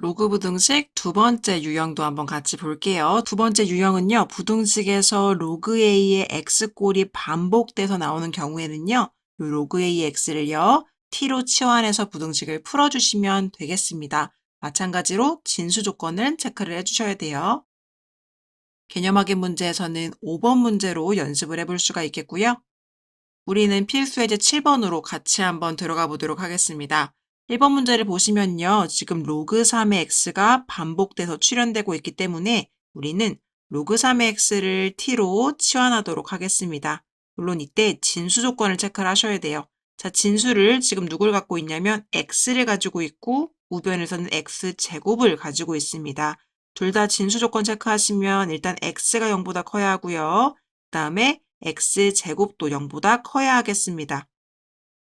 로그 부등식 두 번째 유형도 한번 같이 볼게요. 두 번째 유형은요, 부등식에서 로그 a의 x꼴이 반복돼서 나오는 경우에는요, 요 로그 a의 x를요, t로 치환해서 부등식을 풀어주시면 되겠습니다. 마찬가지로 진수 조건을 체크를 해주셔야 돼요. 개념 확인 문제에서는 5번 문제로 연습을 해볼 수가 있겠고요. 우리는 필수 예제 7번으로 같이 한번 들어가 보도록 하겠습니다. 1번 문제를 보시면요. 지금 로그 3의 x가 반복돼서 출현되고 있기 때문에 우리는 로그 3의 x를 t로 치환하도록 하겠습니다. 물론 이때 진수 조건을 체크를 하셔야 돼요. 자, 진수를 지금 누굴 갖고 있냐면 x를 가지고 있고 우변에서는 x제곱을 가지고 있습니다. 둘 다 진수 조건 체크하시면 일단 x가 0보다 커야 하고요. 그 다음에 x제곱도 0보다 커야 하겠습니다.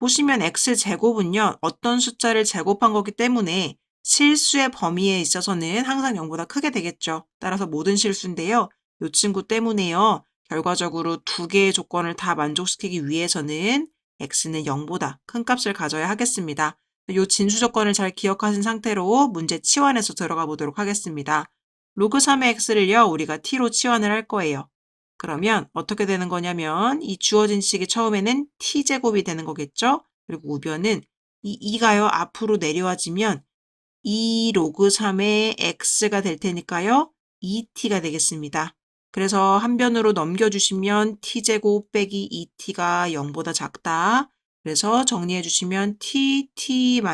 보시면 x제곱은요, 어떤 숫자를 제곱한 거기 때문에 실수의 범위에 있어서는 항상 0보다 크게 되겠죠. 따라서 모든 실수인데요. 이 친구 때문에요. 결과적으로 두 개의 조건을 다 만족시키기 위해서는 x는 0보다 큰 값을 가져야 하겠습니다. 이 진수 조건을 잘 기억하신 상태로 문제 치환해서 들어가 보도록 하겠습니다. 로그 3의 x를요, 우리가 t로 치환을 할 거예요. 그러면 어떻게 되는 거냐면 이 주어진 식이 처음에는 t제곱이 되는 거겠죠? 그리고 우변은 이 2가요. 앞으로 내려와지면 2 로그 3의 x가 될 테니까요. 2t가 되겠습니다. 그래서 한 변으로 넘겨주시면 t제곱 빼기 2t가 0보다 작다. 그래서 정리해 주시면 t-2가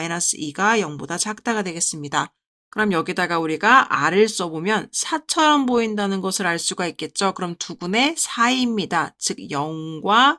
0보다 작다가 되겠습니다. 그럼 여기다가 우리가 r을 써보면 4처럼 보인다는 것을 알 수가 있겠죠. 그럼 두근의 4입니다. 즉 0과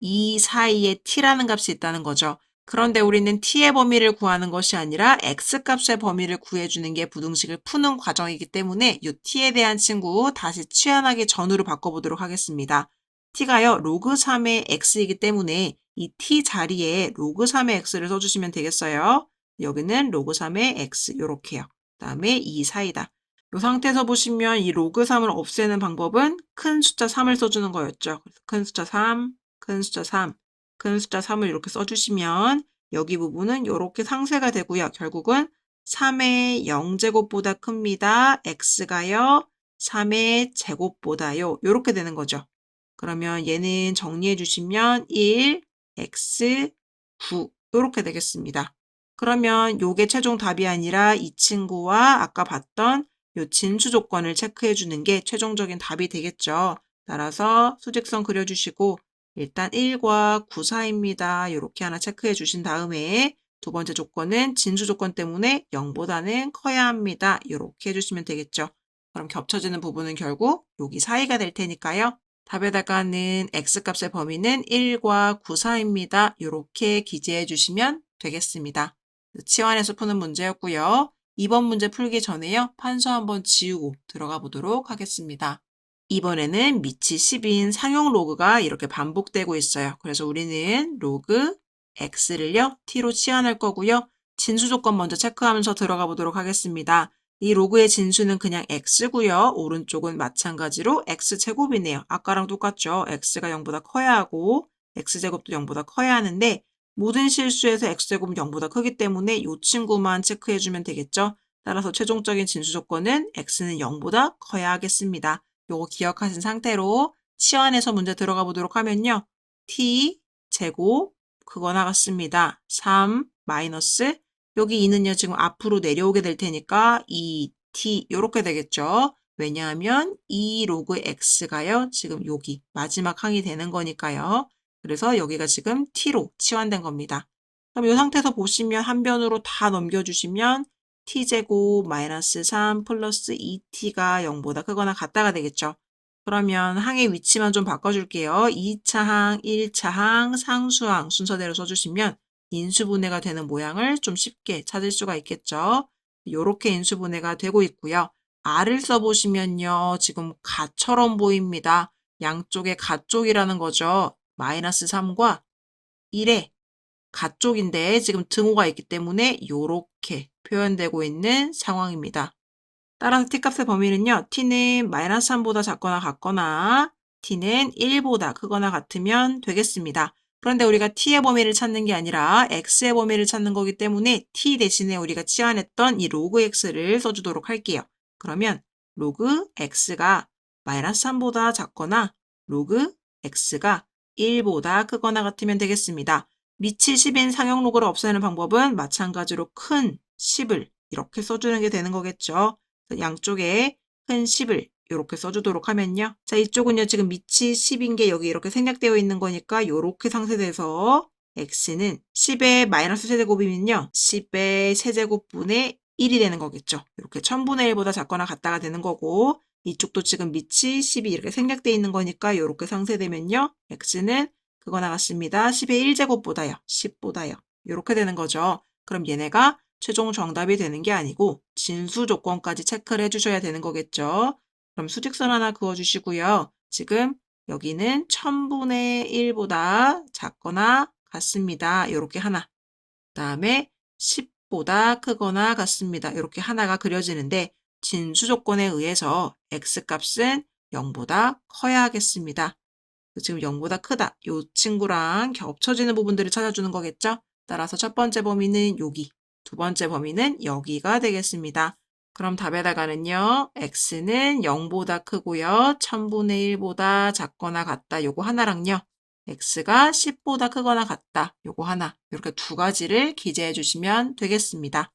2 사이에 t라는 값이 있다는 거죠. 그런데 우리는 t의 범위를 구하는 것이 아니라 x값의 범위를 구해주는 게 부등식을 푸는 과정이기 때문에 이 t에 대한 친구 다시 치환하기 전으로 바꿔보도록 하겠습니다. t가요, 로그 3의 x이기 때문에 이 t 자리에 로그 3의 x를 써주시면 되겠어요. 여기는 로그 3의 x 이렇게요. 그 다음에 2 사이다. 이 상태에서 보시면 이 로그 3을 없애는 방법은 큰 숫자 3을 써주는 거였죠. 큰 숫자 3, 큰 숫자 3, 큰 숫자 3을 이렇게 써주시면 여기 부분은 이렇게 상쇄가 되고요. 결국은 3의 0제곱보다 큽니다. x가요. 3의 제곱보다요. 이렇게 되는 거죠. 그러면 얘는 정리해 주시면 1, x, 9 이렇게 되겠습니다. 그러면 요게 최종 답이 아니라 이 친구와 아까 봤던 요 진수 조건을 체크해 주는 게 최종적인 답이 되겠죠. 따라서 수직선 그려주시고 일단 1과 9 사이입니다. 이렇게 하나 체크해 주신 다음에 두 번째 조건은 진수 조건 때문에 0보다는 커야 합니다. 이렇게 해주시면 되겠죠. 그럼 겹쳐지는 부분은 결국 여기 사이가 될 테니까요. 답에다가는 x값의 범위는 1과 9 사이입니다. 이렇게 기재해 주시면 되겠습니다. 치환해서 푸는 문제였고요. 2번 문제 풀기 전에요. 판서 한번 지우고 들어가 보도록 하겠습니다. 이번에는 밑이 10인 상용 로그가 이렇게 반복되고 있어요. 그래서 우리는 로그 x를요, t로 치환할 거고요. 진수 조건 먼저 체크하면서 들어가 보도록 하겠습니다. 이 로그의 진수는 그냥 x고요. 오른쪽은 마찬가지로 x제곱이네요. 아까랑 똑같죠. x가 0보다 커야 하고 x제곱도 0보다 커야 하는데 모든 실수에서 x제곱은 0보다 크기 때문에 이 친구만 체크해주면 되겠죠. 따라서 최종적인 진수 조건은 x는 0보다 커야 하겠습니다. 요거 기억하신 상태로 치환해서 문제 들어가 보도록 하면요. t 제곱 그거 나갔습니다. 3 마이너스 여기 2는요. 지금 앞으로 내려오게 될 테니까 2t 요렇게 되겠죠. 왜냐하면 2 로그 x가요. 지금 여기 마지막 항이 되는 거니까요. 그래서 여기가 지금 t로 치환된 겁니다. 그럼 이 상태에서 보시면 한 변으로 다 넘겨주시면 t제곱 마이너스 3 플러스 2t가 0보다 크거나 같다가 되겠죠. 그러면 항의 위치만 좀 바꿔줄게요. 2차 항, 1차 항, 상수항 순서대로 써주시면 인수분해가 되는 모양을 좀 쉽게 찾을 수가 있겠죠. 이렇게 인수분해가 되고 있고요. r을 써보시면요. 지금 가처럼 보입니다. 양쪽에 가쪽이라는 거죠. 마이너스 3과 1의 가쪽인데 지금 등호가 있기 때문에 이렇게 표현되고 있는 상황입니다. 따라서 t값의 범위는요. t는 마이너스 3보다 작거나 같거나 t는 1보다 크거나 같으면 되겠습니다. 그런데 우리가 t의 범위를 찾는 게 아니라 x의 범위를 찾는 거기 때문에 t 대신에 우리가 치환했던 이 로그 x를 써주도록 할게요. 그러면 로그 x가 마이너스 3보다 작거나 로그 x가 1보다 크거나 같으면 되겠습니다. 밑이 10인 상형 로그를 없애는 방법은 마찬가지로 큰 10을 이렇게 써주는 게 되는 거겠죠. 양쪽에 큰 10을 이렇게 써주도록 하면요. 자, 이쪽은요, 지금 밑이 10인 게 여기 이렇게 생략되어 있는 거니까 이렇게 상쇄돼서 x는 10의 마이너스 세제곱이면요. 10의 세제곱분의 1이 되는 거겠죠. 이렇게 1000분의 1보다 작거나 같다가 되는 거고 이쪽도 지금 밑이 10이 이렇게 생략되어 있는 거니까 이렇게 상쇄되면요. x는 그거나 같습니다. 10의 1제곱보다요. 10보다요. 이렇게 되는 거죠. 그럼 얘네가 최종 정답이 되는 게 아니고 진수 조건까지 체크를 해주셔야 되는 거겠죠. 그럼 수직선 하나 그어주시고요. 지금 여기는 1000분의 1보다 작거나 같습니다. 이렇게 하나. 그다음에 10보다 크거나 같습니다. 이렇게 하나가 그려지는데 진수 조건에 의해서 x값은 0보다 커야 하겠습니다. 지금 0보다 크다. 이 친구랑 겹쳐지는 부분들을 찾아주는 거겠죠? 따라서 첫 번째 범위는 여기, 두 번째 범위는 여기가 되겠습니다. 그럼 답에다가는요, x는 0보다 크고요, 1000분의 1보다 작거나 같다. 요거 하나랑요, x가 10보다 크거나 같다. 요거 하나. 이렇게 두 가지를 기재해 주시면 되겠습니다.